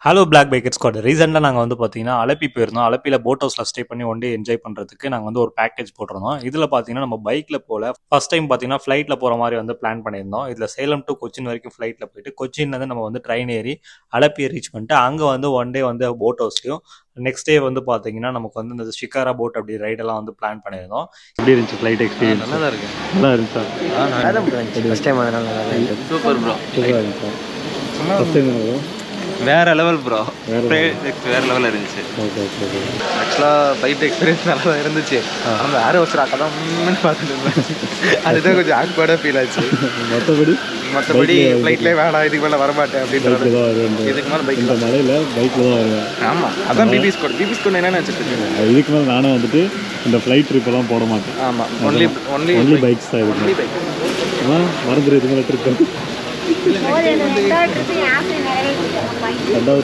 Hello black biker squad. ரீசெண்டாக நாங்கள் வந்து பார்த்தீங்கன்னா அலப்பி போயிருந்தோம். அலப்பியில் போட் ஹவுஸில் ஸ்டே பண்ணி ஒன் டே என்ஜாய் பண்ணுறதுக்கு நாங்கள் வந்து ஒரு பேக்கேஜ் போட்டிருந்தோம். இதில் பார்த்தீங்கன்னா நம்ம பைக்கில் போல ஃபர்ஸ்ட் டைம் பார்த்தீங்கன்னா ஃப்ளைட்டில் போகிற மாதிரி வந்து பிளான் பண்ணியிருந்தோம். இதில் சேலம் டு கொச்சின் வரைக்கும் ஃப்ளைட்டில் போயிட்டு கொச்சின்லேருந்து நம்ம வந்து ட்ரெயின் ஏறி அலப்பியை ரீச் பண்ணிட்டு அங்கே வந்து ஒன் டே வந்து போட் ஹவுஸ்லையும் நெக்ஸ்ட் டே வந்து பார்த்தீங்கன்னா நமக்கு வந்து இந்த ஷிகாரா போட் அப்படி ரைடெல்லாம் வந்து பிளான் பண்ணியிருந்தோம். எப்படி இருந்துச்சு ஃப்ளைட் எக்ஸ்பீரியன்ஸ்? நல்லா தான் இருக்கு. நல்லா இருந்துச்சா? ஃபர்ஸ்ட் டைம் அதனால நல்லா இருக்கு. Super bro. சூப்பராக இருந்துச்சா? ஃபர்ஸ்ட் டைம் வேற லெவல் ப்ரோ. வேற லெவலில் இருந்துச்சு. Okay okay okay. ஆக்சுவலாக ஃப்ளைட் எக்ஸ்பீரியன்ஸ் நல்லா தான் இருந்துச்சு. நம்ம வேற ஒரு கதம்னு பார்த்துட்டு இருந்தேன். அதுதான் கொஞ்சம் ஆக்வர்டாக ஃபீல் ஆச்சு. மற்றபடி ஃப்ளைட்லேயே வேணாம், இதுக்கு மேலே வரமாட்டேன் அப்படின்றது. இதுக்கு மேலே பைக் இந்த மலையில் பைக்கில் தான் வருவேன். ஆமாம், அதான் பிபி ஸ்கோர் என்னென்னு வச்சுட்டு இதுக்கு மேலே நானும் வந்துட்டு இந்த ஃப்ளைட் ட்ரிப்பெல்லாம் போட மாட்டேன். ஆமாம், ஒன்லி பைக்ஸ் தான் ஒன்லி பைக். மறந்துடு இதுக்கு மேலே ட்ரிப். ரெண்டாவது